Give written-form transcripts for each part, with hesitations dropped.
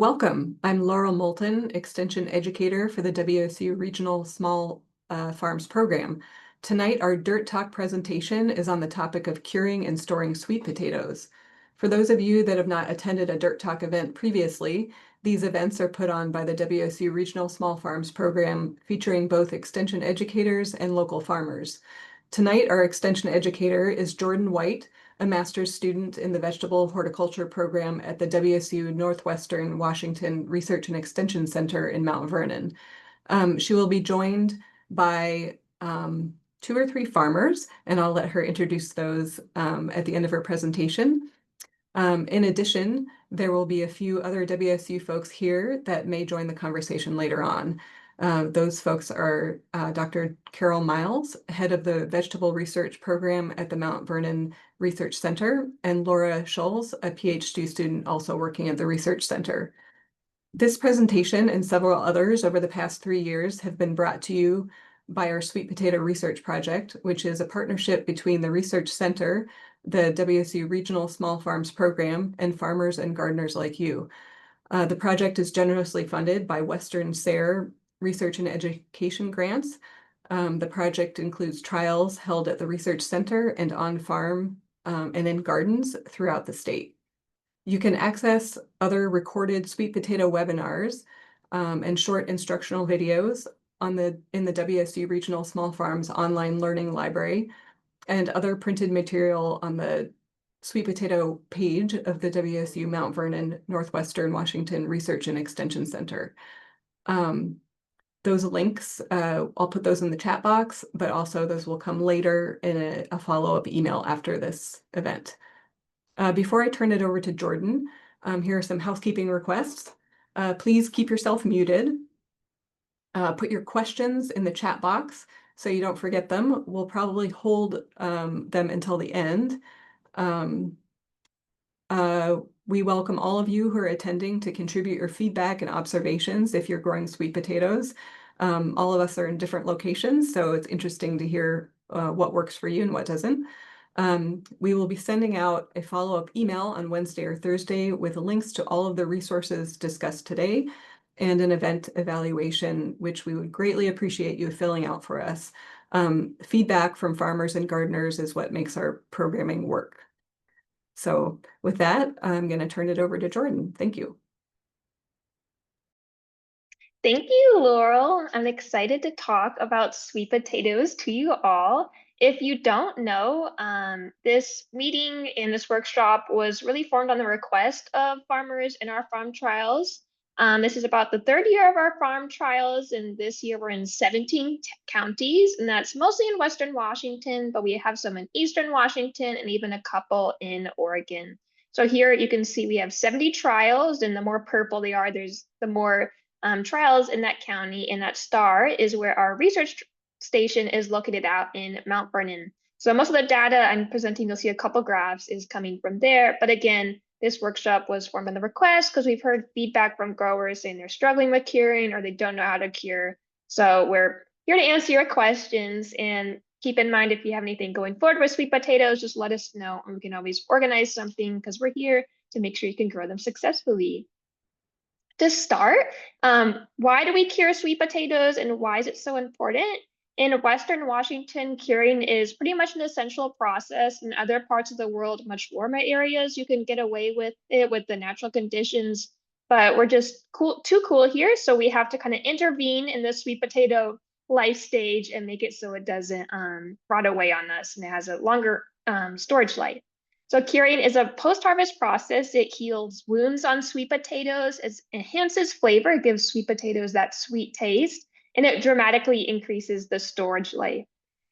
Welcome. I'm Laurel Moulton, Extension Educator for the WSU Regional Small Farms Program. Tonight, our Dirt Talk presentation is on the topic of curing and storing sweet potatoes. For those of you that have not attended a Dirt Talk event previously, these events are put on by the WSU Regional Small Farms Program, featuring both Extension educators and local farmers. Tonight, our Extension educator is Jordan White, a master's student in the Vegetable Horticulture program at the WSU Northwestern Washington Research and Extension Center in Mount Vernon. She will be joined by 2 or 3 farmers, and I'll let her introduce those at the end of her presentation. In addition, there will be a few other WSU folks here that may join the conversation later on. Those folks are Dr. Carol Miles, head of the Vegetable Research Program at the Mount Vernon Research Center, and Laura Schulz, a PhD student also working at the Research Center. This presentation and several others over the past 3 years have been brought to you by our Sweet Potato Research Project, which is a partnership between the Research Center, the WSU Regional Small Farms Program, and farmers and gardeners like you. The project is generously funded by Western SARE Research and Education grants. The project includes trials held at the Research Center and on farm and in gardens throughout the state. You can access other recorded sweet potato webinars and short instructional videos in the WSU Regional Small Farms online learning library and other printed material on the sweet potato page of the WSU Mount Vernon Northwestern Washington Research and Extension Center. Those links, I'll put those in the chat box, but also those will come later in a follow-up email after this event. Before I turn it over to Jordan, here are some housekeeping requests. Please keep yourself muted. Put your questions in the chat box so you don't forget them. We'll probably hold them until the end. We welcome all of you who are attending to contribute your feedback and observations if you're growing sweet potatoes. All of us are in different locations, so it's interesting to hear what works for you and what doesn't. We will be sending out a follow-up email on Wednesday or Thursday with links to all of the resources discussed today and an event evaluation, which we would greatly appreciate you filling out for us. Feedback from farmers and gardeners is what makes our programming work. So with that, I'm going to turn it over to Jordan. Thank you. Thank you, Laurel. I'm excited to talk about sweet potatoes to you all. If you don't know, this meeting and this workshop was really formed on the request of farmers in our farm trials. This is about the 3rd year of our farm trials, and this year we're in 17 counties, and that's mostly in Western Washington, but we have some in Eastern Washington and even a couple in Oregon. So here you can see we have 70 trials, and the more purple they are, there's the more trials in that county, and that star is where our research station is located out in Mount Vernon. So most of the data I'm presenting, you'll see a couple graphs, is coming from there. But again, this workshop was formed on the request because we've heard feedback from growers saying they're struggling with curing or they don't know how to cure. So we're here to answer your questions, and keep in mind, if you have anything going forward with sweet potatoes, just let us know and we can always organize something because we're here to make sure you can grow them successfully. To start, why do we cure sweet potatoes and why is it so important? In Western Washington, curing is pretty much an essential process. In other parts of the world, much warmer areas, you can get away with it with the natural conditions, but we're just too cool here. So we have to kind of intervene in the sweet potato life stage and make it so it doesn't rot away on us and it has a longer storage life. So curing is a post-harvest process. It heals wounds on sweet potatoes, it enhances flavor, it gives sweet potatoes that sweet taste, and it dramatically increases the storage life.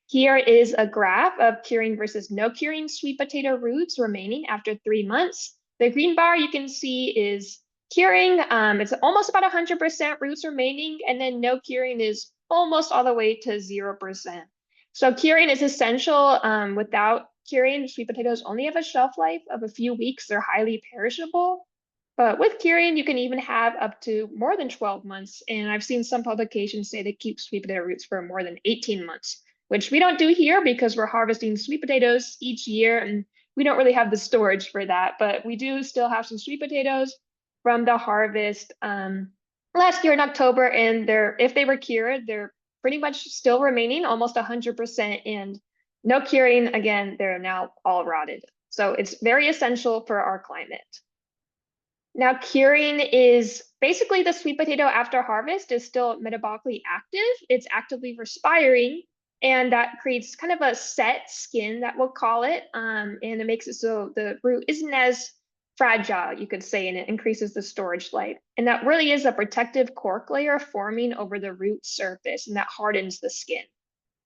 Here is a graph of curing versus no curing sweet potato roots remaining after 3 months. The green bar you can see is curing. It's almost about 100% roots remaining, and then no curing is almost all the way to 0%. So curing is essential. Without curing, sweet potatoes only have a shelf life of a few weeks. They're highly perishable. But with curing, you can even have up to more than 12 months. And I've seen some publications say they keep sweet potato roots for more than 18 months, which we don't do here because we're harvesting sweet potatoes each year and we don't really have the storage for that. But we do still have some sweet potatoes from the harvest last year in October, and if they were cured, they're pretty much still remaining almost 100%, and no curing, again, they're now all rotted. So it's very essential for our climate. Now, curing is basically the sweet potato after harvest is still metabolically active. It's actively respiring, and that creates kind of a set skin that we'll call it. And it makes it so the root isn't as fragile, you could say, and it increases the storage life. And that really is a protective cork layer forming over the root surface, and that hardens the skin.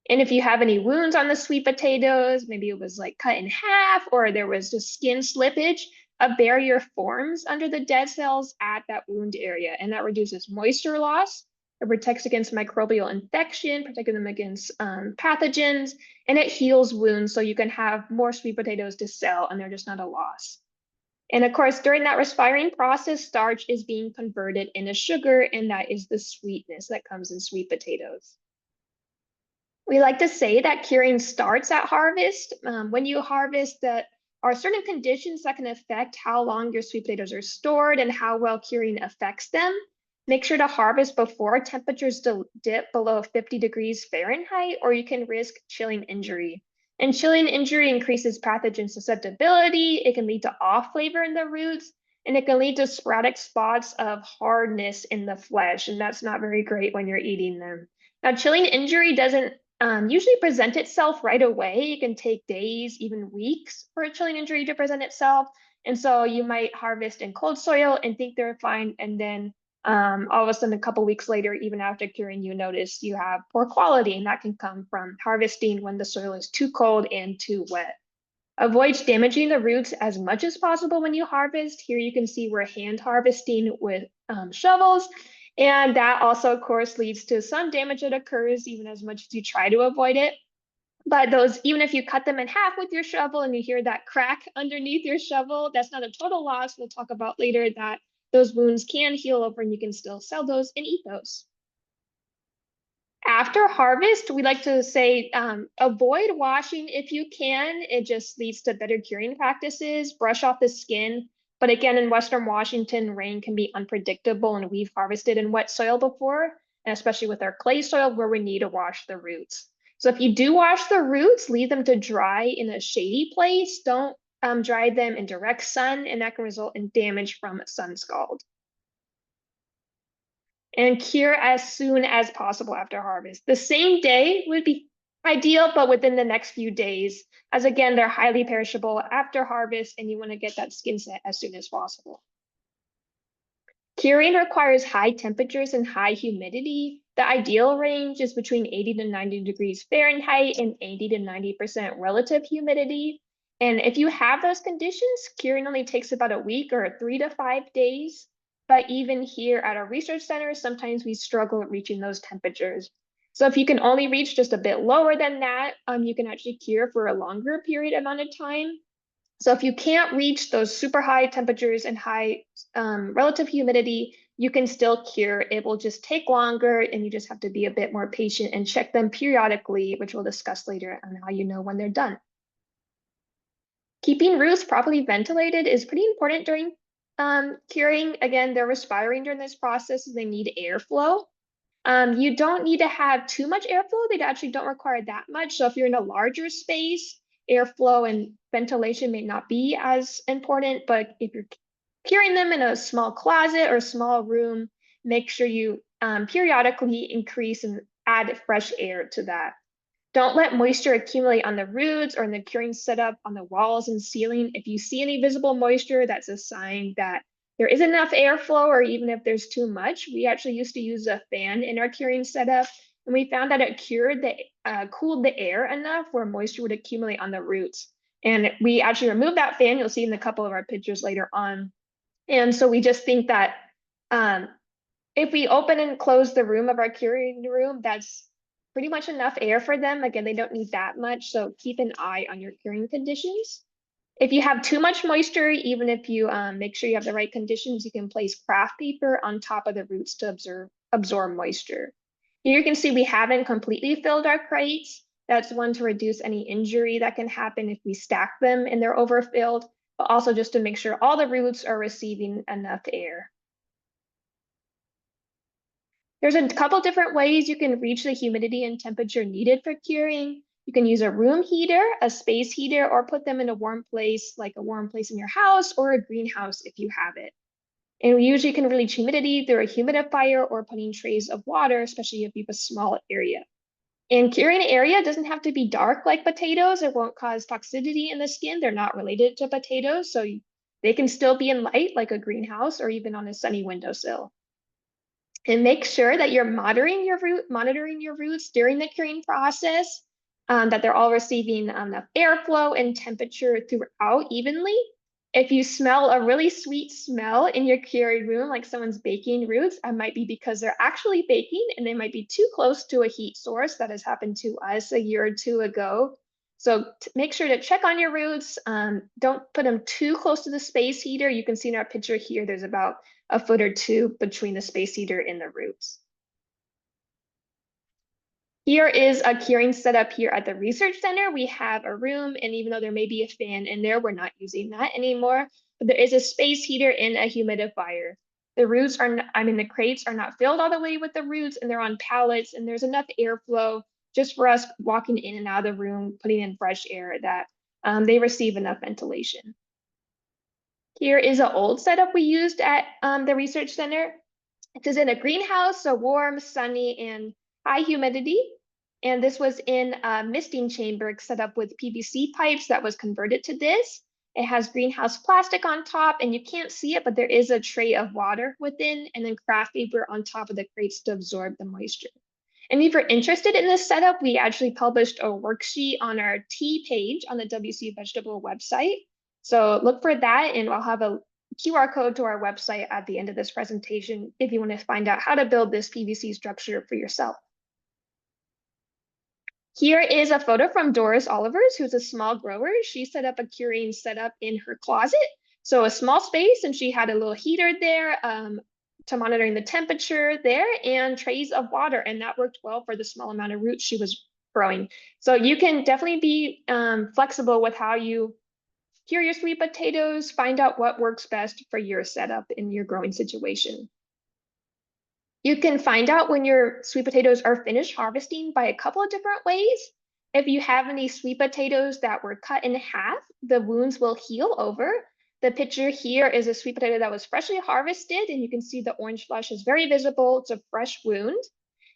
And if you have any wounds on the sweet potatoes, maybe it was like cut in half or there was just skin slippage, a barrier forms under the dead cells at that wound area, and that reduces moisture loss. It protects against microbial infection, protecting them against pathogens, and it heals wounds so you can have more sweet potatoes to sell and they're just not a loss. And of course, during that respiring process, starch is being converted into sugar, and that is the sweetness that comes in sweet potatoes. We like to say that curing starts at harvest. When you harvest, that are certain conditions that can affect how long your sweet potatoes are stored and how well curing affects them. Make sure to harvest before temperatures dip below 50 degrees Fahrenheit, or you can risk chilling injury. And chilling injury increases pathogen susceptibility. It can lead to off flavor in the roots, and it can lead to sporadic spots of hardness in the flesh. And that's not very great when you're eating them. Now, chilling injury doesn't usually present itself right away. It can take days, even weeks for a chilling injury to present itself. And so you might harvest in cold soil and think they're fine. And then all of a sudden, a couple weeks later, even after curing, you notice you have poor quality. And that can come from harvesting when the soil is too cold and too wet. Avoid damaging the roots as much as possible when you harvest. Here you can see we're hand harvesting with shovels. And that also, of course, leads to some damage that occurs even as much as you try to avoid it. But those, even if you cut them in half with your shovel and you hear that crack underneath your shovel, that's not a total loss. We'll talk about later that those wounds can heal over and you can still sell those and eat those. After harvest, we like to say avoid washing if you can. It just leads to better curing practices. Brush off the skin. But again, in Western Washington, rain can be unpredictable, and we've harvested in wet soil before, and especially with our clay soil where we need to wash the roots. So if you do wash the roots, leave them to dry in a shady place. Don't dry them in direct sun, and that can result in damage from sun scald. And cure as soon as possible after harvest. The same day would be ideal, but within the next few days, as again, they're highly perishable after harvest, and you want to get that skin set as soon as possible. Curing requires high temperatures and high humidity. The ideal range is between 80 to 90 degrees Fahrenheit and 80 to 90% relative humidity. And if you have those conditions, curing only takes about a week or 3 to 5 days. But even here at our research center, sometimes we struggle at reaching those temperatures. So if you can only reach just a bit lower than that, you can actually cure for a longer period amount of time. So if you can't reach those super high temperatures and high relative humidity, you can still cure. It will just take longer, and you just have to be a bit more patient and check them periodically, which we'll discuss later on how you know when they're done. Keeping roots properly ventilated is pretty important during curing. Again, they're respiring during this process, and they need airflow. You don't need to have too much airflow. They actually don't require that much. So if you're in a larger space, airflow and ventilation may not be as important, but if you're curing them in a small closet or a small room, make sure you periodically increase and add fresh air to that. Don't let moisture accumulate on the roots or in the curing setup on the walls and ceiling. If you see any visible moisture, that's a sign that there isn't enough airflow, or even if there's too much. We actually used to use a fan in our curing setup, and we found that it cooled the air enough where moisture would accumulate on the roots. And we actually removed that fan. You'll see in a couple of our pictures later on. And so we just think that if we open and close the room of our curing room, that's pretty much enough air for them. Again, they don't need that much, so keep an eye on your curing conditions. If you have too much moisture, even if you make sure you have the right conditions, you can place craft paper on top of the roots to absorb moisture. Here you can see we haven't completely filled our crates. That's one to reduce any injury that can happen if we stack them and they're overfilled. but also just to make sure all the roots are receiving enough air. There's a couple different ways you can reach the humidity and temperature needed for curing. You can use a room heater, a space heater, or put them in a warm place, like a warm place in your house or a greenhouse if you have it. And we usually can reach humidity through a humidifier or putting trays of water, especially if you have a small area. And curing area doesn't have to be dark like potatoes. It won't cause toxicity in the skin. They're not related to potatoes, so they can still be in light like a greenhouse or even on a sunny windowsill. And make sure that you're monitoring your roots during the curing process, that they're all receiving enough airflow and temperature throughout evenly. If you smell a really sweet smell in your curing room, like someone's baking roots, it might be because they're actually baking and they might be too close to a heat source. That has happened to us a year or two ago. So make sure to check on your roots. Don't put them too close to the space heater. You can see in our picture here, there's about a foot or two between the space heater and the roots. Here is a curing setup here at the research center. We have a room, and even though there may be a fan in there, we're not using that anymore. But there is a space heater and a humidifier. The roots are, the crates are not filled all the way with the roots, and they're on pallets, and there's enough airflow just for us walking in and out of the room, putting in fresh air that they receive enough ventilation. Here is an old setup we used at the research center. It is in a greenhouse, so warm, sunny, and high humidity. And this was in a misting chamber set up with PVC pipes that was converted to this. It has greenhouse plastic on top, and you can't see it, but there is a tray of water within, and then craft paper on top of the crates to absorb the moisture. And if you're interested in this setup, we actually published a worksheet on our tea page on the WC Vegetable website. So look for that, and I'll have a QR code to our website at the end of this presentation if you want to find out how to build this PVC structure for yourself. Here is a photo from Doris Olivers, who's a small grower. She set up a curing setup in her closet. So a small space, and she had a little heater there to monitoring the temperature there and trays of water. And that worked well for the small amount of roots she was growing. So you can definitely be flexible with how you cure your sweet potatoes, find out what works best for your setup in your growing situation. You can find out when your sweet potatoes are finished harvesting by a couple of different ways. If you have any sweet potatoes that were cut in half, the wounds will heal over. The picture here is a sweet potato that was freshly harvested, and you can see the orange flesh is very visible. It's a fresh wound.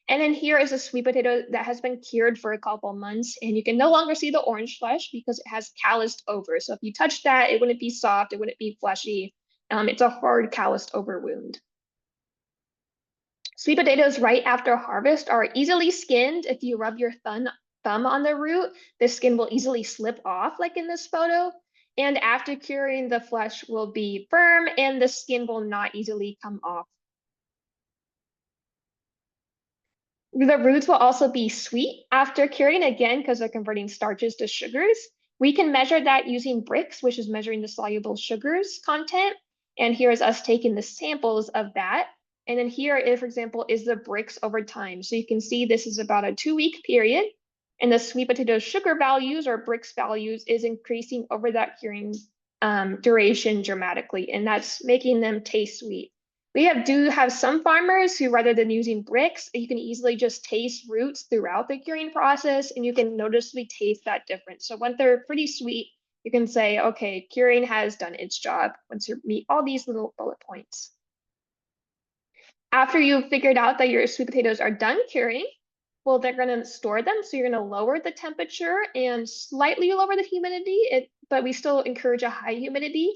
And then here is a sweet potato that has been cured for a couple months, and you can no longer see the orange flesh because it has calloused over. So if you touch that, it wouldn't be soft, it wouldn't be fleshy. It's a hard calloused over wound. Sweet potatoes right after harvest are easily skinned. If you rub your thumb on the root, the skin will easily slip off like in this photo. And after curing, the flesh will be firm and the skin will not easily come off. The roots will also be sweet after curing, again, because they're converting starches to sugars. We can measure that using bricks, which is measuring the soluble sugars content. And here's us taking the samples of that. And then here, for example, is the bricks over time. So you can see this is about a 2-week period. And the sweet potato sugar values or bricks values is increasing over that curing duration dramatically. And that's making them taste sweet. We do have some farmers who, rather than using bricks, you can easily just taste roots throughout the curing process, and you can noticeably taste that difference. So when they're pretty sweet, you can say, okay, curing has done its job once you meet all these little bullet points. After you've figured out that your sweet potatoes are done curing, well, they're going to store them. So you're going to lower the temperature and slightly lower the humidity, but we still encourage a high humidity.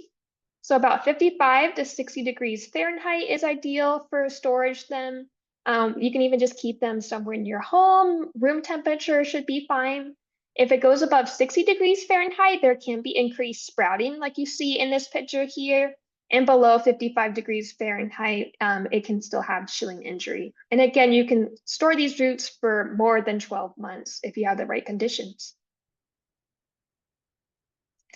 So about 55 to 60 degrees Fahrenheit is ideal for storage them. You can even just keep them somewhere in your home. Room temperature should be fine. If it goes above 60 degrees Fahrenheit, there can be increased sprouting like you see in this picture here. And below 55 degrees Fahrenheit, it can still have chilling injury. And again, you can store these roots for more than 12 months if you have the right conditions.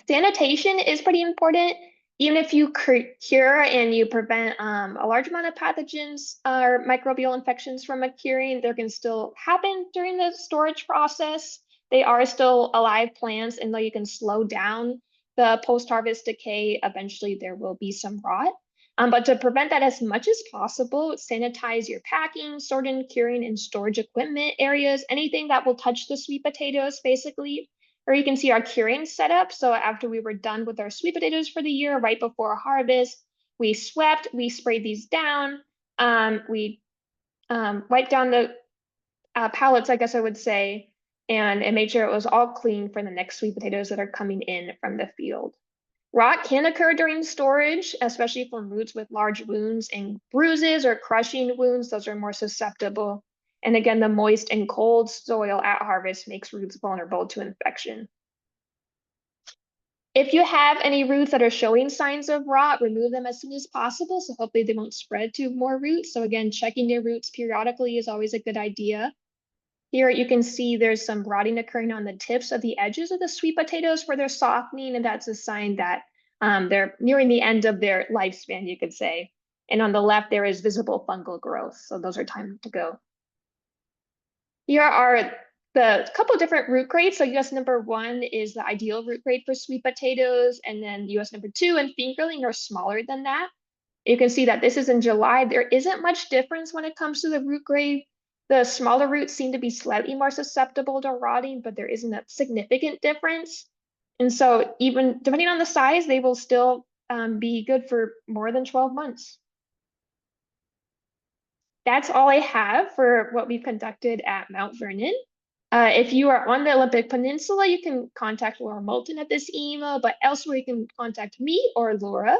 Sanitation is pretty important. Even if you cure and you prevent a large amount of pathogens or microbial infections from a curing, there can still happen during the storage process. They are still alive plants, and though you can slow down the post-harvest decay, eventually there will be some rot. But to prevent that as much as possible, sanitize your packing, sorting, curing, and storage equipment areas, anything that will touch the sweet potatoes, basically. Or you can see our curing setup. So after we were done with our sweet potatoes for the year, right before harvest, we swept, we sprayed these down, we wiped down the pallets, I guess I would say, and made sure it was all clean for the next sweet potatoes that are coming in from the field. Rot can occur during storage, especially from roots with large wounds and bruises or crushing wounds. Those are more susceptible. And again, the moist and cold soil at harvest makes roots vulnerable to infection. If you have any roots that are showing signs of rot, remove them as soon as possible. So hopefully they won't spread to more roots. So again, checking your roots periodically is always a good idea. Here you can see there's some rotting occurring on the tips of the edges of the sweet potatoes where they're softening, and that's a sign that they're nearing the end of their lifespan, you could say. And on the left, there is visible fungal growth. So those are time to go. Here are the couple different root grades. So US number 1 is the ideal root grade for sweet potatoes, and then US number 2 and fingerling are smaller than that. You can see that this is in July. There isn't much difference when it comes to the root grade. The smaller roots seem to be slightly more susceptible to rotting, but there isn't a significant difference. And so even depending on the size, they will still be good for more than 12 months. That's all I have for what we've conducted at Mount Vernon. If you are on the Olympic Peninsula, you can contact Laura Moulton at this email, but elsewhere you can contact me or Laura.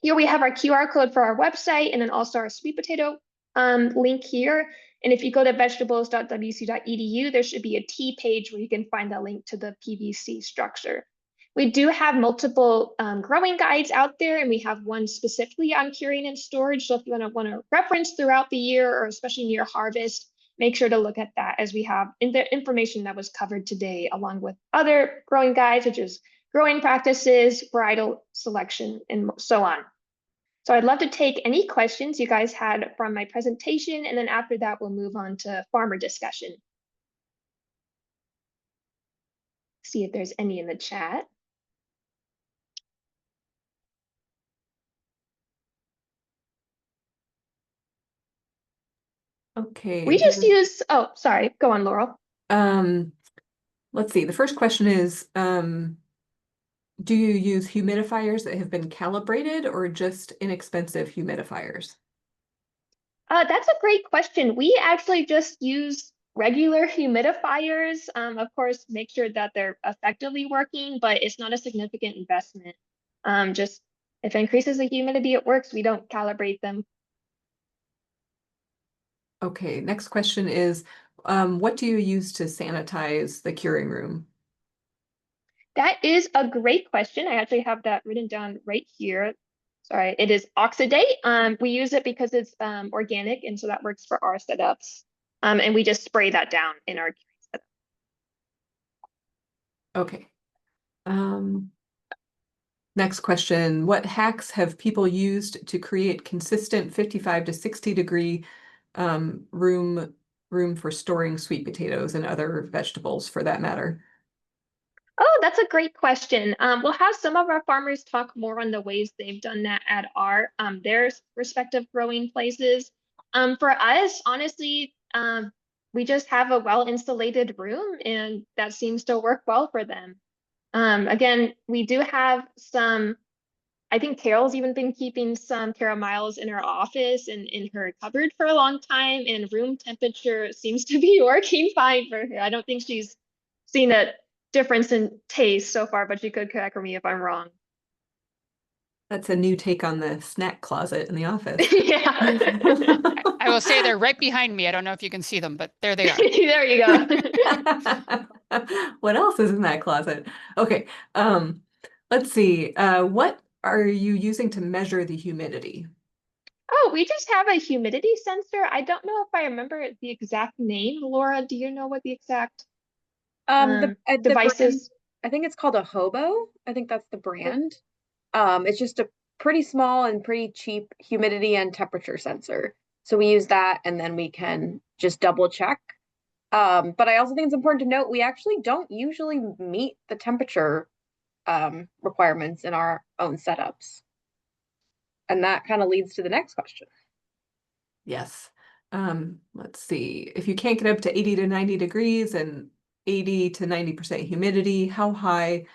Here we have our QR code for our website and then also our sweet potato link here. And if you go to vegetables.wcu.edu, there should be a T page where you can find the link to the PVC structure. We do have multiple growing guides out there, and we have one specifically on curing and storage. So if you want to reference throughout the year, or especially near harvest, make sure to look at that, as we have in the information that was covered today, along with other growing guides, such as growing practices, varietal selection, and so on. So I'd love to take any questions you guys had from my presentation, and then after that, we'll move on to farmer discussion. See if there's any in the chat. Okay. We just use, oh, sorry, go on, Laurel. Let's see. The first question is, do you use humidifiers that have been calibrated or just inexpensive humidifiers? That's a great question. We actually just use regular humidifiers. Of course, make sure that they're effectively working, but it's not a significant investment. Just if it increases the humidity, it works. We don't calibrate them. Okay, next question is, what do you use to sanitize the curing room? That is a great question. I actually have that written down right here. Sorry, it is Oxidate. We use it because it's organic, and so that works for our setups. And we just spray that down in our setup. Okay. Next question, what hacks have people used to create consistent 55 to 60 degree room for storing sweet potatoes and other vegetables for that matter? Oh, that's a great question. We'll have some of our farmers talk more on the ways they've done that at our their respective growing places. For us, honestly, we just have a well-insulated room, and that seems to work well for them. Again, we do have some, I think Carol's even been keeping some caramels in her office and in her cupboard for a long time, and room temperature seems to be working fine for her. I don't think she's seen a difference in taste so far, but you could correct me if I'm wrong. That's a new take on the snack closet in the office. Yeah. I will say they're right behind me. I don't know if you can see them, but there they are. There you go. What else is in that closet? Okay, let's see. What are you using to measure the humidity? Oh, we just have a humidity sensor. I don't know if I remember the exact name. Laura, do you know what the exact device is? I think it's called a Hobo. I think that's the brand. It's just a pretty small and pretty cheap humidity and temperature sensor. So we use that, and then we can just double check. But I also think it's important to note we actually don't usually meet the temperature requirements in our own setups. And that kind of leads to the next question. Yes. Let's see. If you can't get up to 80 to 90 degrees and 80 to 90% humidity, how high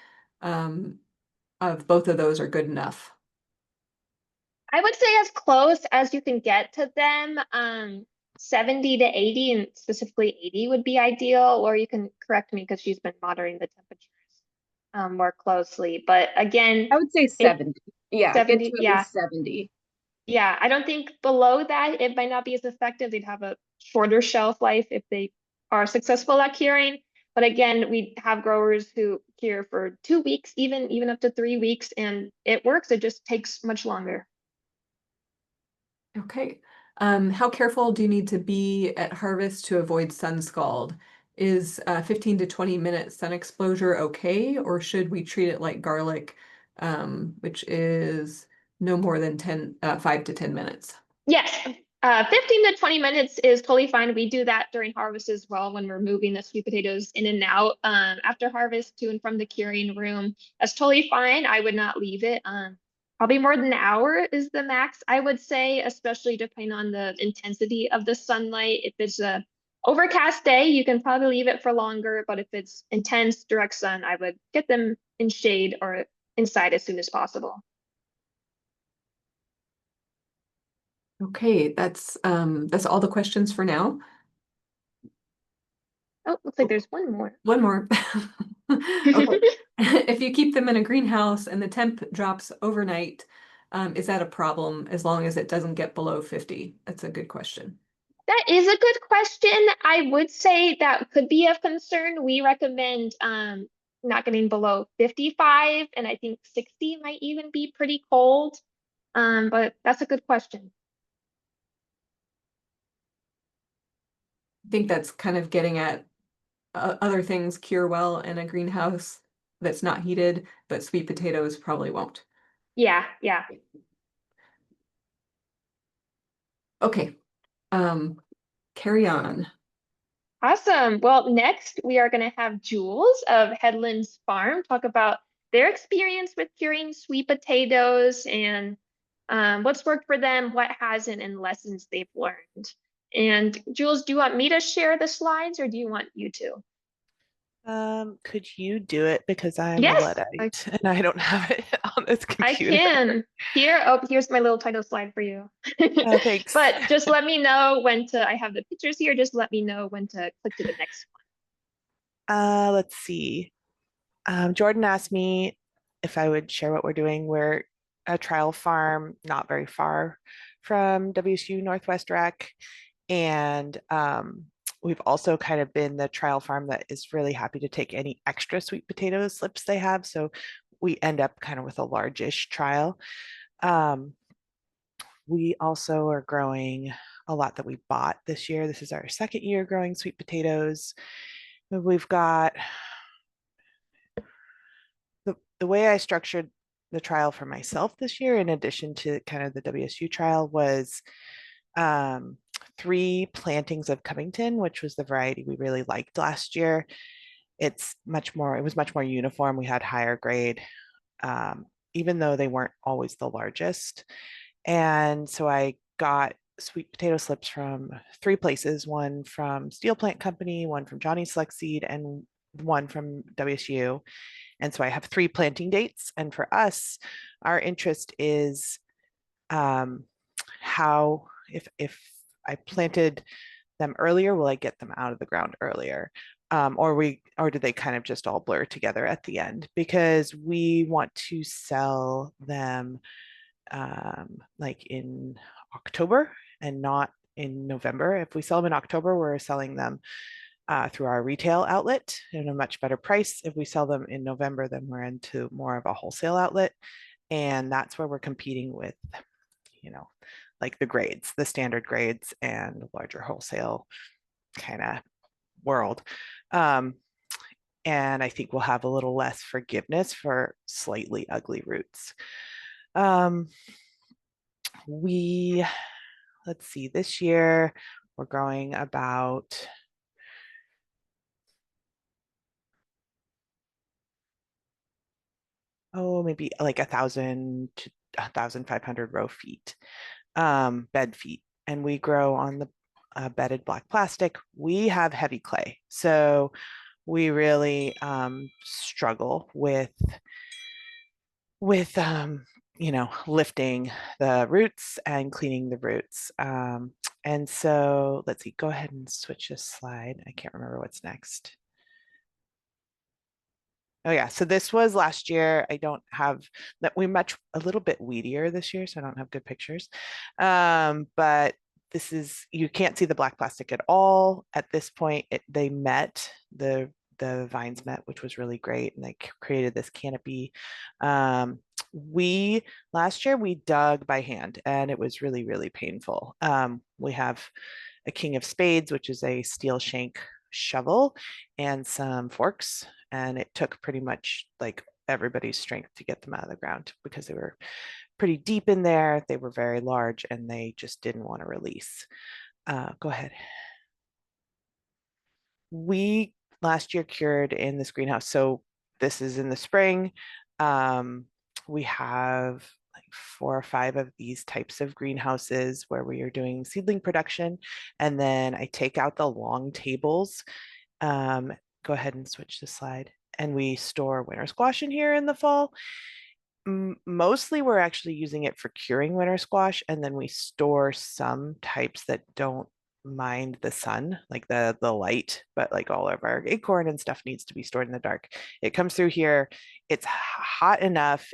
of both of those are good enough? I would say as close as you can get to them. 70 to 80 and specifically 80 would be ideal, or you can correct me because she's been monitoring the temperatures more closely. But again, I would say 70. Yeah, get 70, to at yeah. least 70. Yeah, I don't think below that it might not be as effective. They'd have a shorter shelf life if they are successful at curing. But again, we have growers who cure for 2 weeks, even up to 3 weeks, and it works. It just takes much longer. Okay. How careful do you need to be at harvest to avoid sun scald? Is 15 to 20 minute sun exposure okay, or should we treat it like garlic, which is no more than 5 to 10 minutes? Yes, 15 to 20 minutes is totally fine. We do that during harvest as well when we're moving the sweet potatoes in and out after harvest to and from the curing room. That's totally fine. I would not leave it. Probably more than an hour is the max, I would say, especially depending on the intensity of the sunlight. If it's a overcast day, you can probably leave it for longer, but if it's intense direct sun, I would get them in shade or inside as soon as possible. Okay, that's all the questions for now. Oh, looks like there's one more. One more. Okay. If you keep them in a greenhouse and the temp drops overnight, is that a problem as long as it doesn't get below 50? That's a good question. That is a good question. I would say that could be of concern. We recommend not getting below 55, and I think 60 might even be pretty cold. But that's a good question. I think that's kind of getting at other things cure well in a greenhouse that's not heated, but sweet potatoes probably won't. Yeah, yeah. Okay, carry on. Awesome. Well, next we are going to have Jules of Headlands Farm talk about their experience with curing sweet potatoes and what's worked for them, what hasn't, and lessons they've learned. And Jules, do you want me to share the slides or do you want you to? Could you do it because I'm a Yes, Luddite and I don't have it on this I computer? can. Here's my little title slide for you. Oh, thanks. But just let me know when to, I have the pictures here, just let me know when to click to the next one. Let's see. Jordan asked me if I would share what we're doing. We're a trial farm not very far from WSU Northwest Rec. And we've also kind of been the trial farm that is really happy to take any extra sweet potato slips they have. So we end up kind of with a largish trial. We also are growing a lot that we bought this year. This is our second year growing sweet potatoes. We've got the way I structured the trial for myself this year, in addition to kind of the WSU trial, was 3 plantings of Covington, which was the variety we really liked last year. It was much more uniform. We had higher grade, even though they weren't always the largest. And so I got sweet potato slips from 3 places, one from Steel Plant Company, one from Johnny Select Seed, and one from WSU. And so I have 3 planting dates. And for us, our interest is how, if I planted them earlier, will I get them out of the ground earlier? Or do they kind of just all blur together at the end? Because we want to sell them like in October and not in November. If we sell them in October, we're selling them through our retail outlet at a much better price. If we sell them in November, then we're into more of a wholesale outlet. And that's where we're competing with, like the grades, the standard grades and larger wholesale kind of world. And I think we'll have a little less forgiveness for slightly ugly roots. Let's see, this year we're growing about maybe like 1,000 to 1,500 row feet, bed feet. And we grow on the bedded black plastic. We have heavy clay. So we really struggle with lifting the roots and cleaning the roots. And so let's see, go ahead and switch this slide. I can't remember what's next. Oh yeah, so this was last year. I don't have that. We much a little bit weedier this year, so I don't have good pictures. But this is, you can't see the black plastic at all at this point. They met, the vines met, which was really great, and they created this canopy. Last year we dug by hand, and it was really, really painful. We have a king of spades, which is a steel shank shovel, and some forks, and it took pretty much like everybody's strength to get them out of the ground because they were pretty deep in there. They were very large, and they just didn't want to release. Go ahead. We last year cured in this greenhouse. So this is in the spring. We have like 4 or 5 of these types of greenhouses where we are doing seedling production. And then I take out the long tables. Go ahead and switch the slide. And we store winter squash in here in the fall. Mostly we're actually using it for curing winter squash, and then we store some types that don't mind the sun, like the light, but like all of our acorn and stuff needs to be stored in the dark. It comes through here. It's hot enough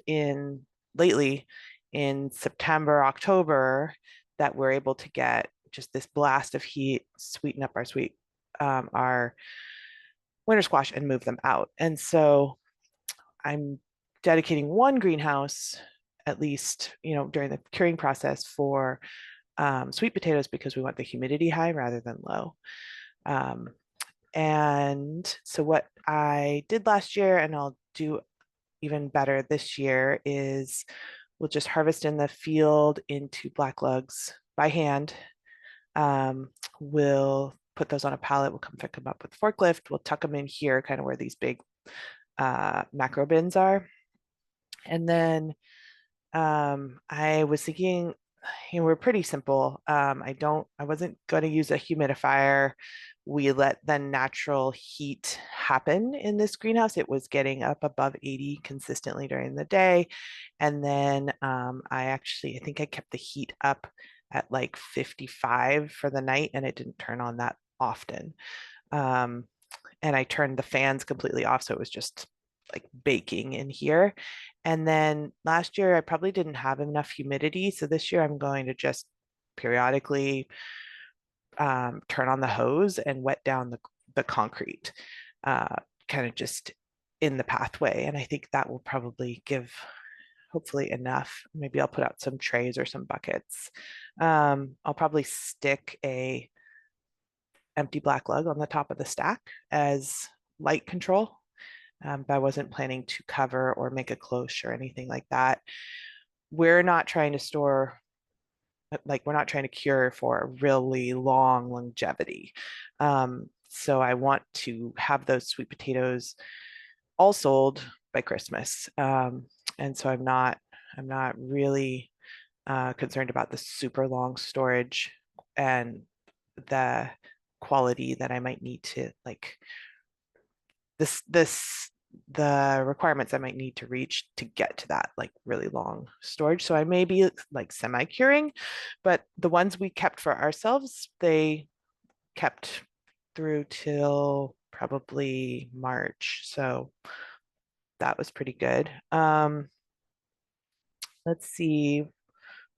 lately in September, October, that we're able to get just this blast of heat, sweeten up our winter squash and move them out. And so I'm dedicating one greenhouse, at least, during the curing process, for sweet potatoes, because we want the humidity high rather than low. And so what I did last year, and I'll do even better this year, is we'll just harvest in the field into black lugs by hand. We'll put those on a pallet. We'll come pick them up with forklift. We'll tuck them in here, kind of where these big macro bins are. And then I was thinking, we're pretty simple. I wasn't going to use a humidifier. We let the natural heat happen in this greenhouse. It was getting up above 80 consistently during the day. And then I think I kept the heat up at like 55 for the night, and it didn't turn on that often. And I turned the fans completely off, so it was just like baking in here. And then last year I probably didn't have enough humidity, so this year I'm going to just periodically turn on the hose and wet down the concrete, kind of just in the pathway. And I think that will probably give hopefully enough. Maybe I'll put out some trays or some buckets. I'll probably stick a empty black lug on the top of the stack as light control. But I wasn't planning to cover or make a cloche or anything like that. We're not trying to store, like we're not trying to cure for a really long longevity. So I want to have those sweet potatoes all sold by Christmas. And so I'm not really concerned about the super long storage and the quality that I might need to like the requirements I might need to reach to get to that like really long storage. So I may be like semi-curing, but the ones we kept for ourselves, they kept through till probably March. So that was pretty good. Let's see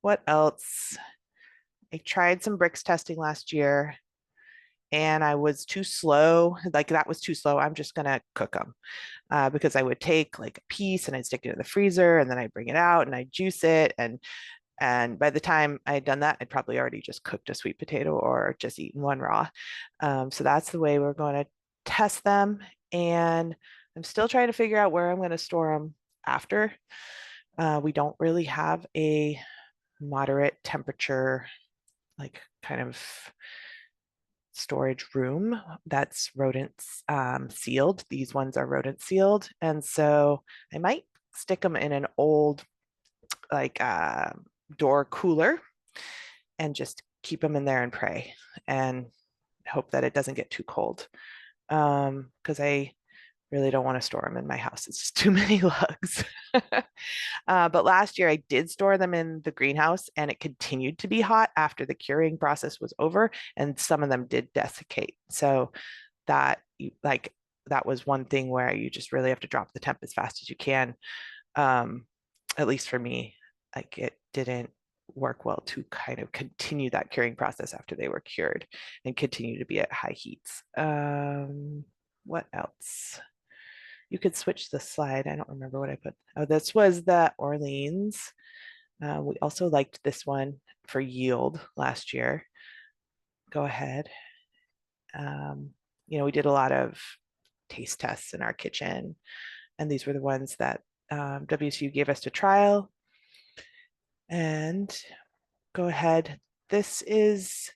what else. I tried some bricks testing last year, and I was too slow. Like that was too slow. I'm just gonna cook them because I would take like a piece and I'd stick it in the freezer, and then I'd bring it out and I'd juice it. And by the time I had done that, I'd probably already just cooked a sweet potato or just eaten one raw. So that's the way we're going to test them. And I'm still trying to figure out where I'm going to store them after. We don't really have a moderate temperature, like kind of storage room that's rodent sealed. These ones are rodent sealed. And so I might stick them in an old like door cooler and just keep them in there and pray and hope that it doesn't get too cold. Because I really don't want to store them in my house. It's just too many lugs. But last year I did store them in the greenhouse and it continued to be hot after the curing process was over, and some of them did desiccate. So that that was one thing where you just really have to drop the temp as fast as you can. At least for me, like it didn't work well to kind of continue that curing process after they were cured and continue to be at high heats. What else? You could switch the slide. I don't remember what I put. Oh, this was the Orleans. We also liked this one for yield last year. Go ahead. You know, we did a lot of taste tests in our kitchen, and these were the ones that WSU gave us to trial. And go ahead. This is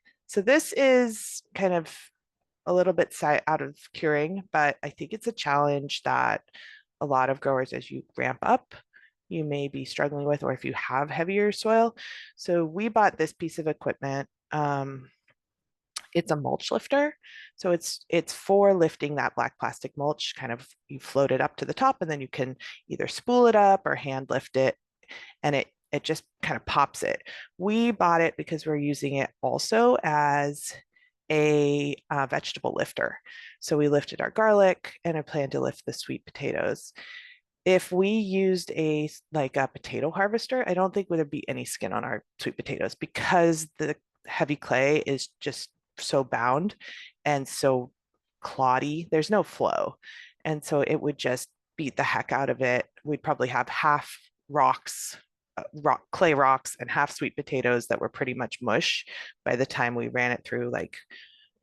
kind of a little bit out of curing, but I think it's a challenge that a lot of growers, as you ramp up, you may be struggling with, or if you have heavier soil. So we bought this piece of equipment. It's a mulch lifter. So it's for lifting that black plastic mulch, kind of you float it up to the top and then you can either spool it up or hand lift it, and it just kind of pops it. We bought it because we're using it also as a vegetable lifter. So we lifted our garlic and I plan to lift the sweet potatoes. If we used a potato harvester, I don't think there'd be any skin on our sweet potatoes because the heavy clay is just so bound and so cloddy. There's no flow. And so it would just beat the heck out of it. We'd probably have half rocks, clay rocks, and half sweet potatoes that were pretty much mush by the time we ran it through like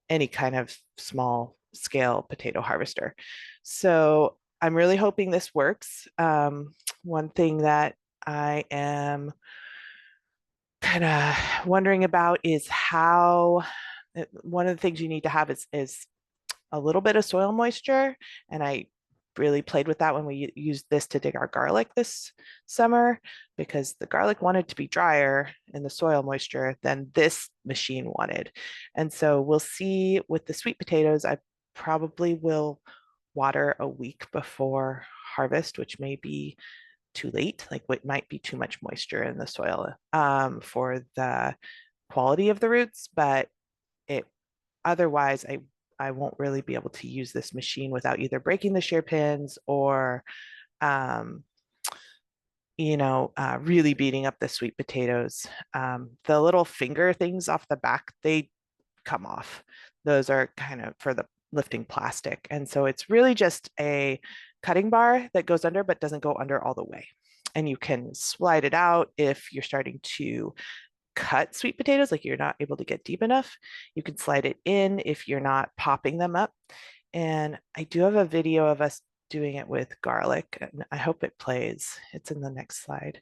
any kind of small scale potato harvester. So I'm really hoping this works. One thing that I am kind of wondering about is how, one of the things you need to have is a little bit of soil moisture. And I really played with that when we used this to dig our garlic this summer, because the garlic wanted to be drier in the soil moisture than this machine wanted. And so we'll see with the sweet potatoes, I probably will water a week before harvest, which may be too late. Like it might be too much moisture in the soil for the quality of the roots, but otherwise I won't really be able to use this machine without either breaking the shear pins or really beating up the sweet potatoes. The little finger things off the back, they come off. Those are kind of for the lifting plastic. And so it's really just a cutting bar that goes under but doesn't go under all the way. And you can slide it out if you're starting to cut sweet potatoes, like you're not able to get deep enough. You can slide it in if you're not popping them up. And I do have a video of us doing it with garlic, and I hope it plays. It's in the next slide.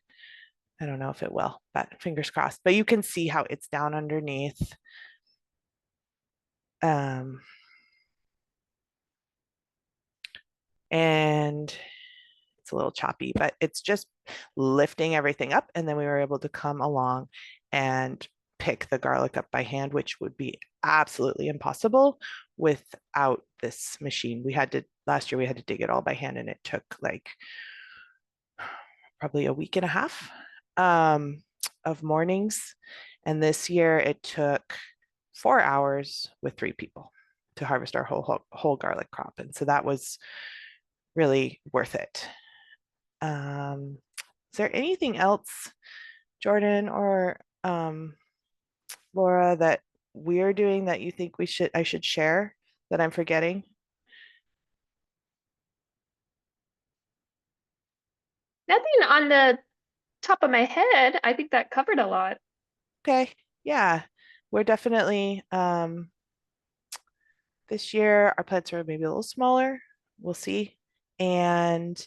I don't know if it will, but fingers crossed. But you can see how it's down underneath. And it's a little choppy, but it's just lifting everything up. And then we were able to come along and pick the garlic up by hand, which would be absolutely impossible without this machine. Last year we had to dig it all by hand, and it took like probably a week and a half of mornings. And this year it took 4 hours with 3 people to harvest our whole garlic crop. And so that was really worth it. Is there anything else, Jordan or Laura, that we're doing that you think I should share that I'm forgetting? Nothing on the top of my head. I think that covered a lot. Okay, yeah, we're definitely this year our plants are maybe a little smaller. We'll see. And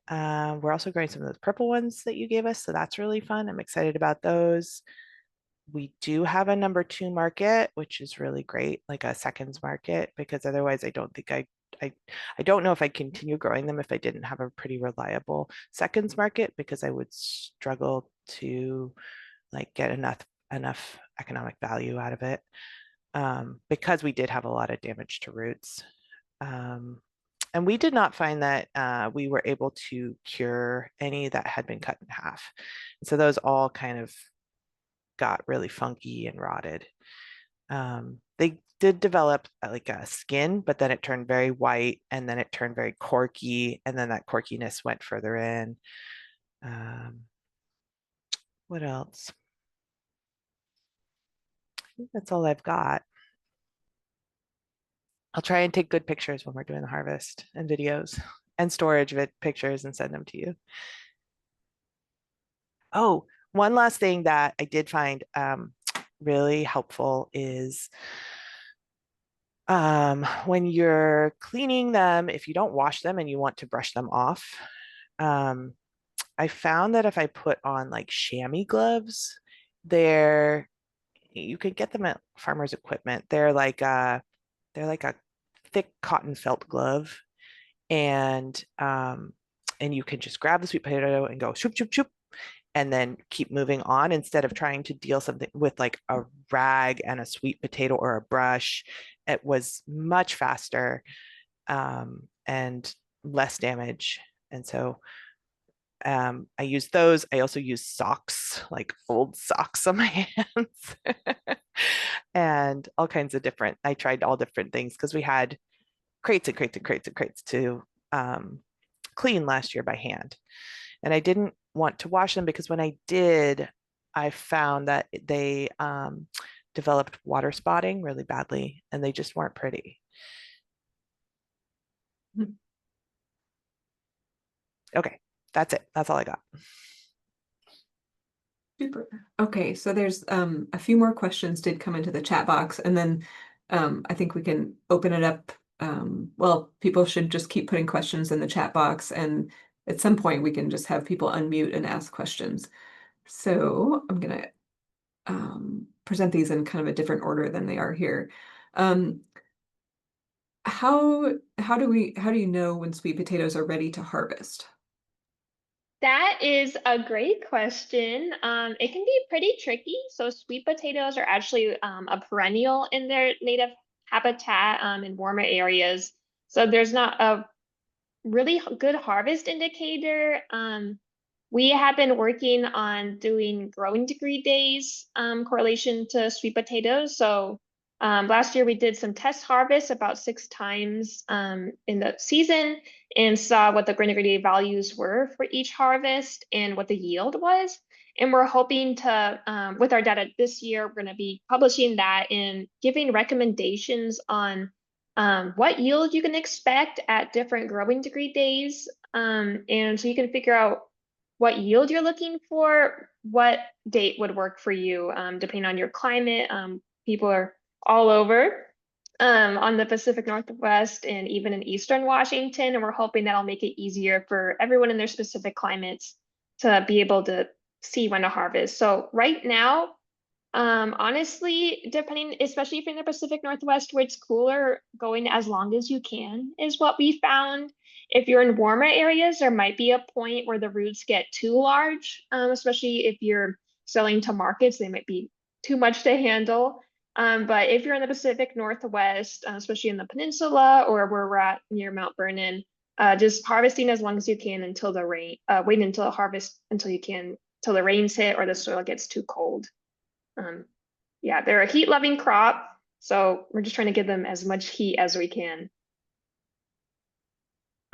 we're also growing some of those purple ones that you gave us, so that's really fun. I'm excited about those. We do have a number 2 market, which is really great, like a seconds market, because otherwise I don't think I don't know if I'd continue growing them if I didn't have a pretty reliable seconds market, because I would struggle to like get enough economic value out of it, because we did have a lot of damage to roots. And we did not find that we were able to cure any that had been cut in half. So those all kind of got really funky and rotted. They did develop like a skin, but then it turned very white, and then it turned very corky, and then that corkiness went further in. What else? I think that's all I've got. I'll try and take good pictures when we're doing the harvest, and videos and storage of it, pictures, and send them to you. Oh, one last thing that I did find really helpful is when you're cleaning them, if you don't wash them and you want to brush them off, I found that if I put on like chamois gloves, you can get them at Farmers Equipment. They're like a thick cotton felt glove, and you can just grab the sweet potato and go shoop shoop shoop, and then keep moving on instead of trying to deal something with like a rag and a sweet potato or a brush. It was much faster and less damage. And so I use those. I also use socks, like old socks on my hands and all kinds of different, I tried all different things because we had crates and crates and crates and crates to clean last year by hand. And I didn't want to wash them because when I did, I found that they developed water spotting really badly, and they just weren't pretty. Okay, that's it. That's all I got. Super. Okay, so there's a few more questions did come into the chat box, and then I think we can open it up. Well, people should just keep putting questions in the chat box, and at some point we can just have people unmute and ask questions. So I'm gonna present these in kind of a different order than they are here. How do you know when sweet potatoes are ready to harvest? That is a great question. It can be pretty tricky. So sweet potatoes are actually a perennial in their native habitat in warmer areas. So there's not a really good harvest indicator. We have been working on doing growing degree days correlation to sweet potatoes. So last year we did some test harvests about 6 times in the season and saw what the growing degree day values were for each harvest and what the yield was. And we're hoping to, with our data this year, we're going to be publishing that and giving recommendations on what yield you can expect at different growing degree days. And so you can figure out what yield you're looking for, what date would work for you, depending on your climate. People are all over on the Pacific Northwest and even in Eastern Washington. And we're hoping that'll make it easier for everyone in their specific climates to be able to see when to harvest. So right now, honestly, depending, especially if you're in the Pacific Northwest where it's cooler, going as long as you can is what we found. If you're in warmer areas, there might be a point where the roots get too large, especially if you're selling to markets, they might be too much to handle. But if you're in the Pacific Northwest, especially in the peninsula or where we're at near Mount Vernon, just harvesting as long as you can until the rain, waiting until harvest until you can, till the rains hit or the soil gets too cold. Yeah, they're a heat-loving crop, so we're just trying to give them as much heat as we can.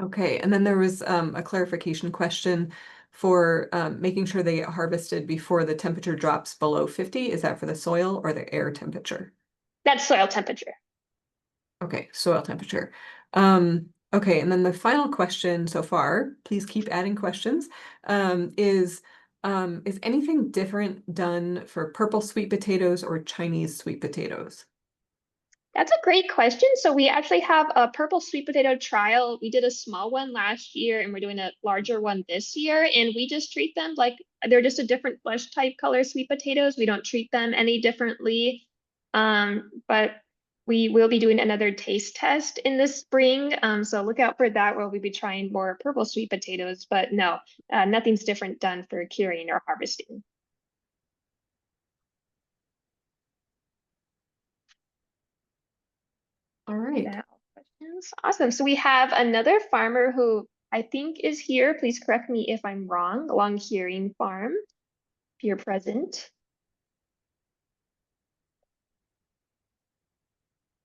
Okay, and then there was a clarification question for making sure they get harvested before the temperature drops below 50. Is that for the soil or the air temperature? That's soil temperature. Okay, soil temperature. Okay, and then the final question so far, please keep adding questions, is anything different done for purple sweet potatoes or Chinese sweet potatoes? That's a great question. So we actually have a purple sweet potato trial. We did a small one last year and we're doing a larger one this year. And we just treat them like they're just a different flesh type color sweet potatoes. We don't treat them any differently. But we will be doing another taste test in the spring. So look out for that where we'll be trying more purple sweet potatoes, but no, nothing's different done for curing or harvesting. All right. Now, questions? Awesome. So we have another farmer who I think is here. Please correct me if I'm wrong. Along Hearing Farm, if you're present.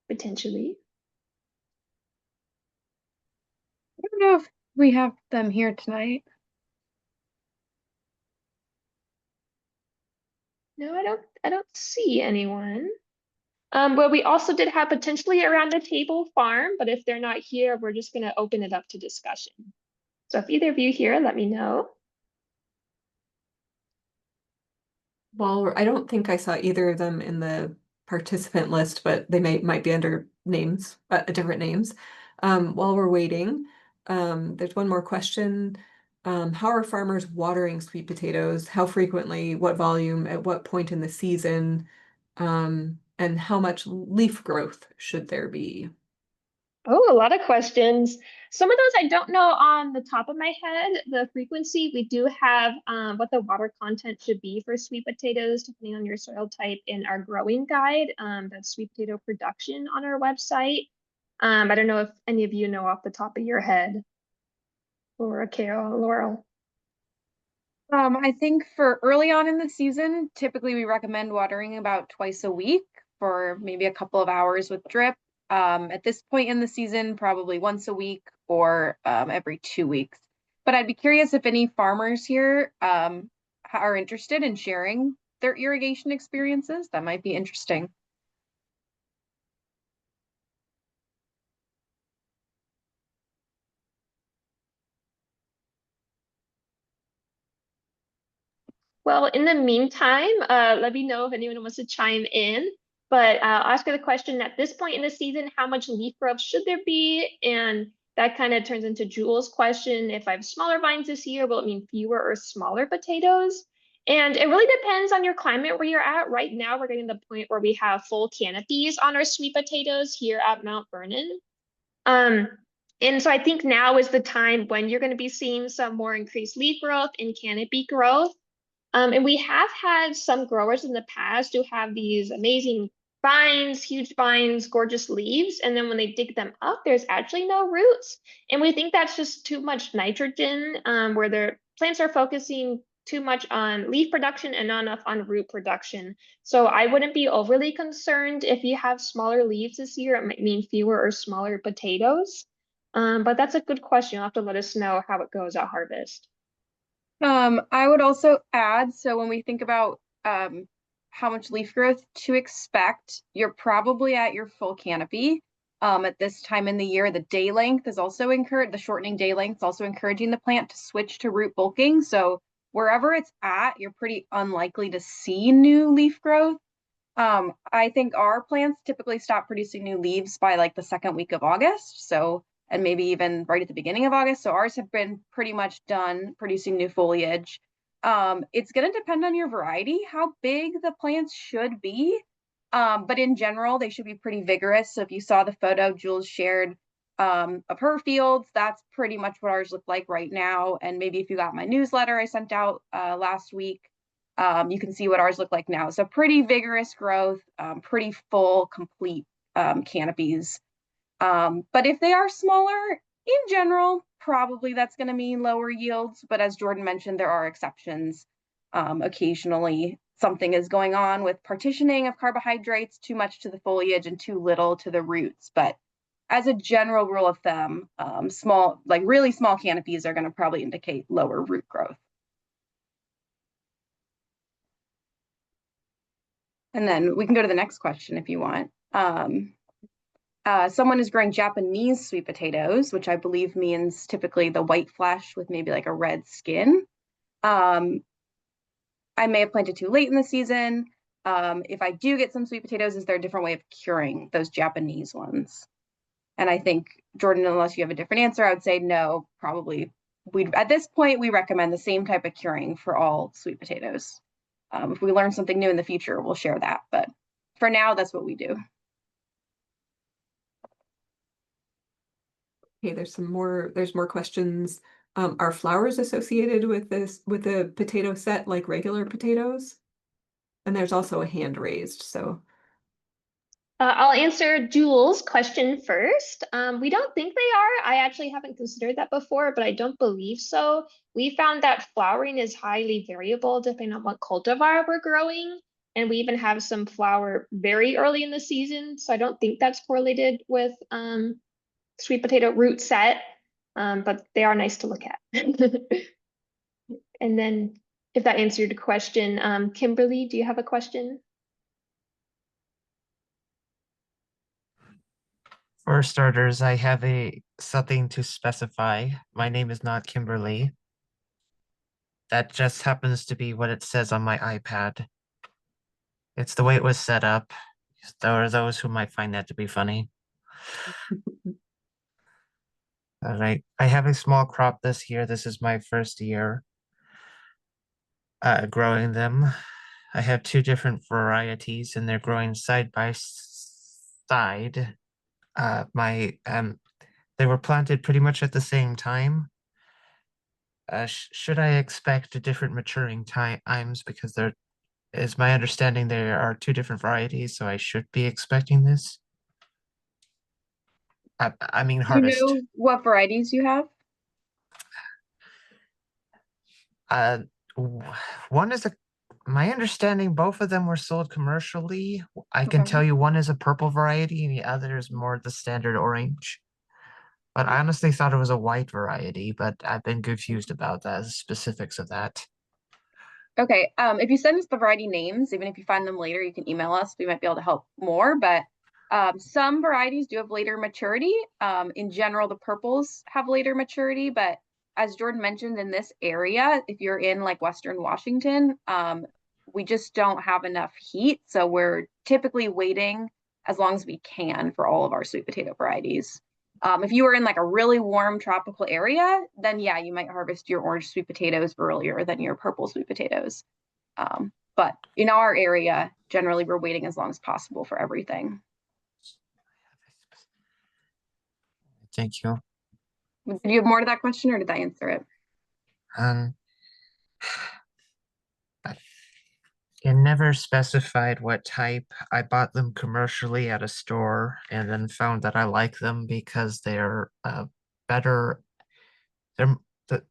Potentially. I don't know if we have them here tonight. No, I don't see anyone. Well, we also did have potentially around the table farm, but if they're not here, we're just gonna open it up to discussion. So if either of you here, let me know. Well, I don't think I saw either of them in the participant list, but they might be under names, different names. While we're waiting, there's one more question. How are farmers watering sweet potatoes? How frequently? What volume? At what point in the season? And how much leaf growth should there be? Oh, a lot of questions. Some of those I don't know on the top of my head. The frequency, we do have what the water content should be for sweet potatoes, depending on your soil type, in our growing guide, that's sweet potato production on our website. I don't know if any of you know off the top of your head, or Carol, Laurel. I think for early on in the season, typically we recommend watering about twice a week for maybe a couple of hours with drip. At this point in the season, probably once a week or every 2 weeks. But I'd be curious if any farmers here are interested in sharing their irrigation experiences. That might be interesting. Well, in the meantime, let me know if anyone wants to chime in. But I'll ask you the question at this point in the season, how much leaf growth should there be? And that kind of turns into Jules' question. If I have smaller vines this year, will it mean fewer or smaller potatoes? And it really depends on your climate where you're at. Right now, we're getting to the point where we have full canopies on our sweet potatoes here at Mount Vernon. And so I think now is the time when you're going to be seeing some more increased leaf growth and canopy growth. And we have had some growers in the past who have these amazing vines, huge vines, gorgeous leaves. And then when they dig them up, there's actually no roots. And we think that's just too much nitrogen, where their plants are focusing too much on leaf production and not enough on root production. So I wouldn't be overly concerned if you have smaller leaves this year. It might mean fewer or smaller potatoes. But that's a good question. You'll have to let us know how it goes at harvest. I would also add, so when we think about how much leaf growth to expect, you're probably at your full canopy. At this time in the year, the day length is also encouraged, the shortening day length is also encouraging the plant to switch to root bulking. So wherever it's at, you're pretty unlikely to see new leaf growth. I think our plants typically stop producing new leaves by like the second week of August. So and maybe even right at the beginning of August. So ours have been pretty much done producing new foliage. It's going to depend on your variety, how big the plants should be. But in general, they should be pretty vigorous. So if you saw the photo Jules shared of her fields, that's pretty much what ours look like right now. And maybe if you got my newsletter I sent out last week, you can see what ours look like now. So pretty vigorous growth, pretty full, complete canopies. But if they are smaller, in general, probably that's going to mean lower yields. But as Jordan mentioned, there are exceptions. Occasionally, something is going on with partitioning of carbohydrates, too much to the foliage and too little to the roots. But as a general rule of thumb, small, like really small canopies are going to probably indicate lower root growth. And then we can go to the next question if you want. Someone is growing Japanese sweet potatoes, which I believe means typically the white flesh with maybe like a red skin. I may have planted too late in the season. If I do get some sweet potatoes, is there a different way of curing those Japanese ones? And I think, Jordan, unless you have a different answer, I would say no, probably. At this point, we recommend the same type of curing for all sweet potatoes. If we learn something new in the future, we'll share that. But for now, that's what we do. Okay, there's more questions. Are flowers associated with the potato set like regular potatoes? And there's also a hand raised, so. I'll answer Jules' question first. We don't think they are. I actually haven't considered that before, but I don't believe so. We found that flowering is highly variable depending on what cultivar we're growing. And we even have some flower very early in the season. So I don't think that's correlated with sweet potato root set, but they are nice to look at. And then if that answered your question, Kimberly, do you have a question? For starters, I have something to specify. My name is not Kimberly. That just happens to be what it says on my iPad. It's the way it was set up. There are those who might find that to be funny. All right. I have a small crop this year. This is my first year growing them. I have two different varieties and they're growing side by side. They were planted pretty much at the same time. Should I expect different maturing times? Because there is my understanding there are two different varieties, so I should be expecting this. I mean Do you harvest. know what varieties you have? One is my understanding, both of them were sold commercially. I can Okay. tell you one is a purple variety and the other is more the standard orange. But I honestly thought it was a white variety, but I've been confused about the specifics of that. Okay, if you send us the variety names, even if you find them later, you can email us. We might be able to help more, but some varieties do have later maturity. In general, the purples have later maturity, but as Jordan mentioned, in this area, if you're in like Western Washington, we just don't have enough heat. So we're typically waiting as long as we can for all of our sweet potato varieties. If you were in like a really warm tropical area, then yeah, you might harvest your orange sweet potatoes earlier than your purple sweet potatoes. But in our area, generally we're waiting as long as possible for everything. Thank you. Did you have more to that question or did I answer it? It never specified what type. I bought them commercially at a store and then found that I like them because they're better.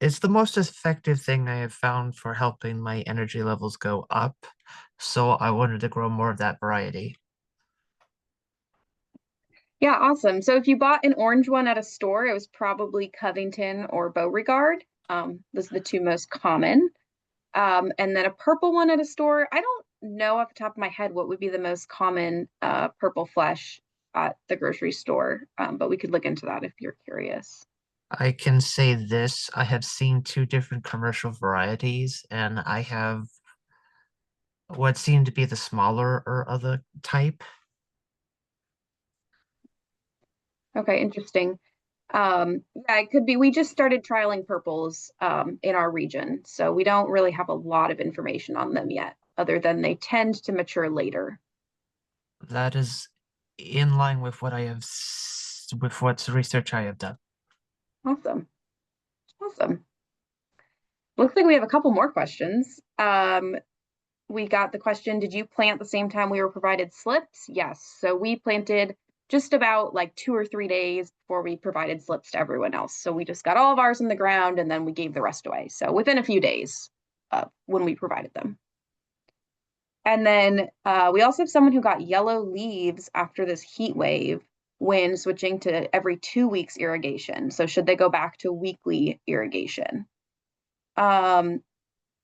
It's the most effective thing I have found for helping my energy levels go up. So I wanted to grow more of that variety. Yeah, awesome. So if you bought an orange one at a store, it was probably Covington or Beauregard. Those are the two most common. And then a purple one at a store. I don't know off the top of my head what would be the most common purple flesh at the grocery store, but we could look into that if you're curious. I can say this, I have seen two different commercial varieties and I have what seemed to be the smaller or other type. Okay, interesting. Yeah, it could be. We just started trialing purples in our region, so we don't really have a lot of information on them yet, other than they tend to mature later. That is in line with what with what research I have done. Awesome. Awesome. Looks like we have a couple more questions. We got the question, did you plant the same time we were provided slips? Yes. So we planted just about like 2 or 3 days before we provided slips to everyone else. So we just got all of ours in the ground and then we gave the rest away. So within a few days when we provided them. And then we also have someone who got yellow leaves after this heat wave when switching to every 2 weeks irrigation. So should they go back to weekly irrigation?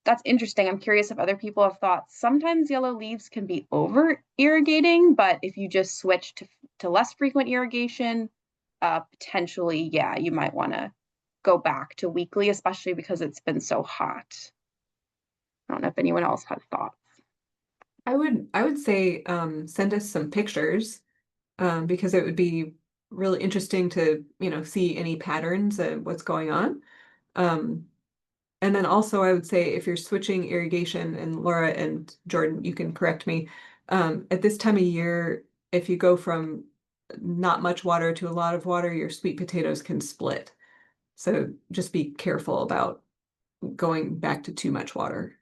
That's interesting. I'm curious if other people have thought sometimes yellow leaves can be over irrigating, but if you just switch to less frequent irrigation, potentially, yeah, you might want to go back to weekly, especially because it's been so hot. I don't know if anyone else has thoughts. I would say send us some pictures because it would be really interesting to, see any patterns of what's going on. And then also I would say if you're switching irrigation, and Laura and Jordan, you can correct me, at this time of year, if you go from not much water to a lot of water, your sweet potatoes can split. So just be careful about going back to too much water.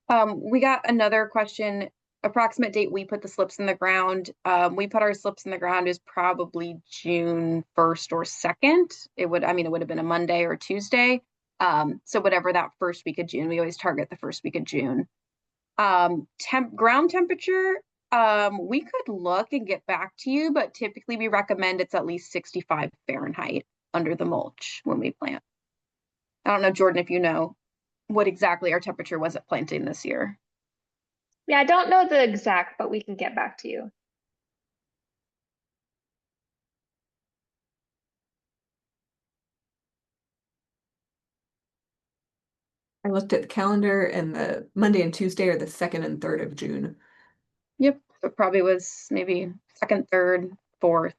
We got another question. Approximate date we put the slips in the ground. We put our slips in the ground is probably June 1st or 2nd. It would have been a Monday or Tuesday. So whatever that first week of June, we always target the first week of June. Ground temperature, we could look and get back to you, but typically we recommend it's at least 65 Fahrenheit under the mulch when we plant. I don't know, Jordan, if you know what exactly our temperature was at planting this year. Yeah, I don't know the exact, but we can get back to you. I looked at the calendar and the Monday and Tuesday are the 2nd and 3rd of June. Yep, so it probably was maybe 2nd, 3rd, 4th,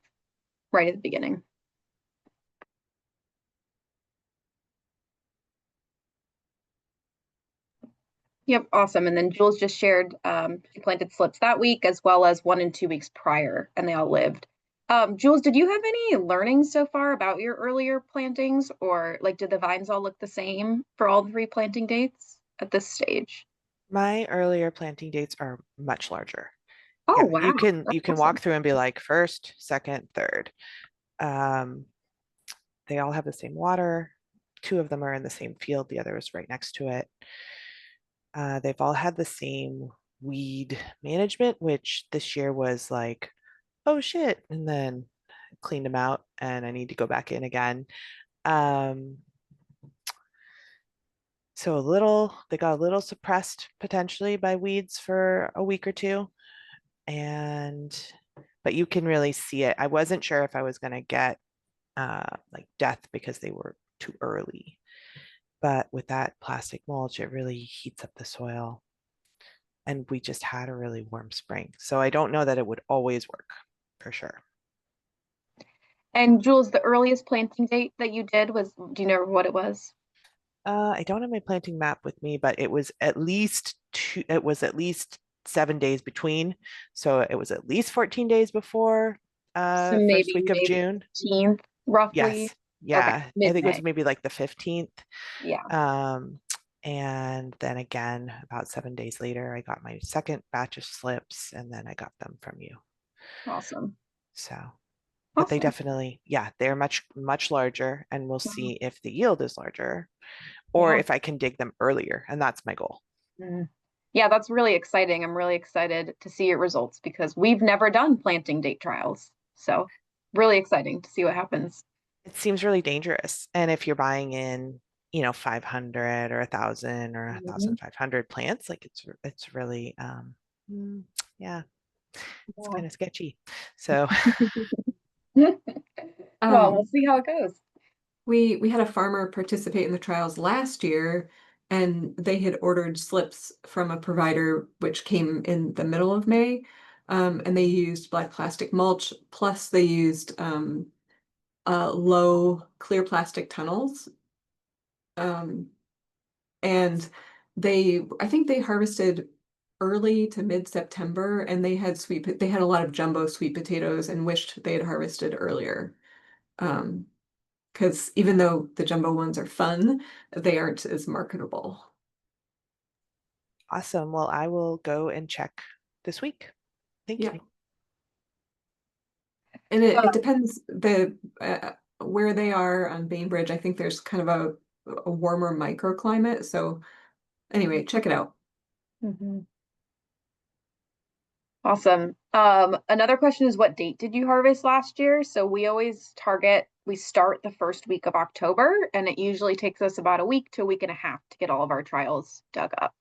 right at the beginning. Yep, awesome. And then Jules just shared she planted slips that week as well as 1 and 2 weeks prior, and they all lived. Jules, did you have any learnings so far about your earlier plantings, or like did the vines all look the same for all 3 planting dates at this stage? My earlier planting dates are much larger. Oh, Yeah, wow. you can That's walk awesome. through and be like first, second, third. They all have the same water. 2 of them are in the same field. The other is right next to it. They've all had the same weed management, which this year was like, oh shit, and then cleaned them out, and I need to go back in again. So they got a little suppressed potentially by weeds for a week or 2, but you can really see it. I wasn't sure if I was going to get like death because they were too early. But with that plastic mulch, it really heats up the soil. And we just had a really warm spring. So I don't know that it would always work for sure. And Jules, the earliest planting date that you did was, do you know what it was? I don't have my planting map with me, but it was at least 7 days between. So it was at least 14 days before So first maybe week of May June. 15th, roughly. Yes. Okay, Yeah. I think it was mid-May. maybe like the 15th. Yeah, And then again, about 7 days later, I got my second batch of slips, and then I got them from you. awesome. So, but they Awesome. definitely, yeah, they're much larger, and we'll see if the yield is larger or Yeah. if I can dig them earlier. And that's my goal. Mm. Yeah, that's really exciting. I'm really excited to see your results because we've never done planting date trials. So really exciting to see what happens. It seems really dangerous. And if you're buying in, 500 or 1,000 or Mhm. 1,500 plants, like it's really, yeah, it's kind of sketchy. So Well, we'll Um, see how it goes. we had a farmer participate in the trials last year, and they had ordered slips from a provider which came in the middle of May. And they used black plastic mulch, plus they used low clear plastic tunnels. And I think they harvested early to mid-September, and they had a lot of jumbo sweet potatoes and wished they had harvested earlier. Because even though the jumbo ones are fun, they aren't as marketable. awesome. Well, I will go and check this week. Thank Yeah. you. And it depends where they are on Bainbridge. I think there's kind of a warmer microclimate. So anyway, check it out. Mhm. Awesome. Another question is what date did you harvest last year? So we start the first week of October, and it usually takes us about a week to a week and a half to get all of our trials dug up.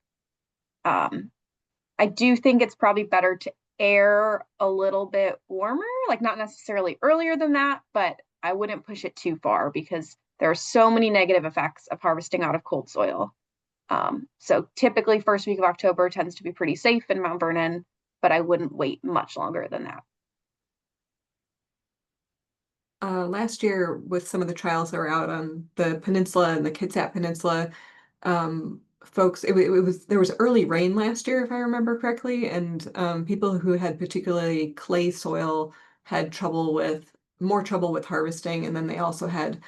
I do think it's probably better to air a little bit warmer, like not necessarily earlier than that, but I wouldn't push it too far because there are so many negative effects of harvesting out of cold soil. So typically first week of October tends to be pretty safe in Mount Vernon, but I wouldn't wait much longer than that. Last year, with some of the trials that were out on the peninsula and the Kitsap Peninsula, folks, there was early rain last year, if I remember correctly, and people who had particularly clay soil had more trouble with harvesting, and then they also had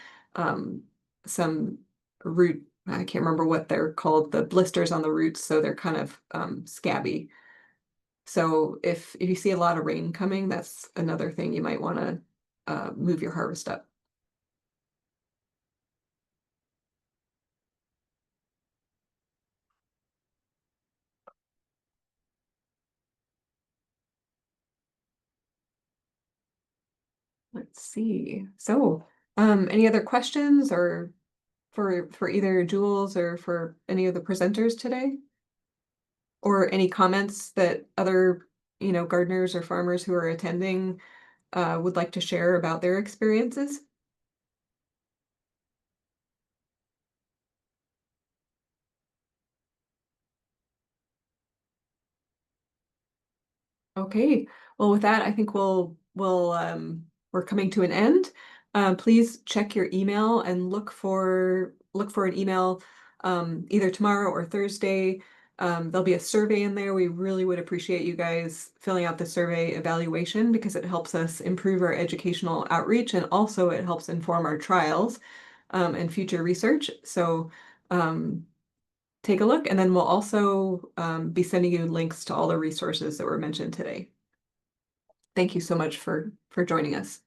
some root, I can't remember what they're called, the blisters on the roots, so they're kind of scabby. So if you see a lot of rain coming, that's another thing you might want to move your harvest up. Let's see. So, any other questions or for either Jules or for any of the presenters today? Or any comments that other, gardeners or farmers who are attending would like to share about their experiences? Okay, well, with that, I think we're coming to an end. Please check your email and look for an email either tomorrow or Thursday. There'll be a survey in there. We really would appreciate you guys filling out the survey evaluation because it helps us improve our educational outreach and also it helps inform our trials and future research. So take a look, and then we'll also be sending you links to all the resources that were mentioned today. Thank you so much for joining us.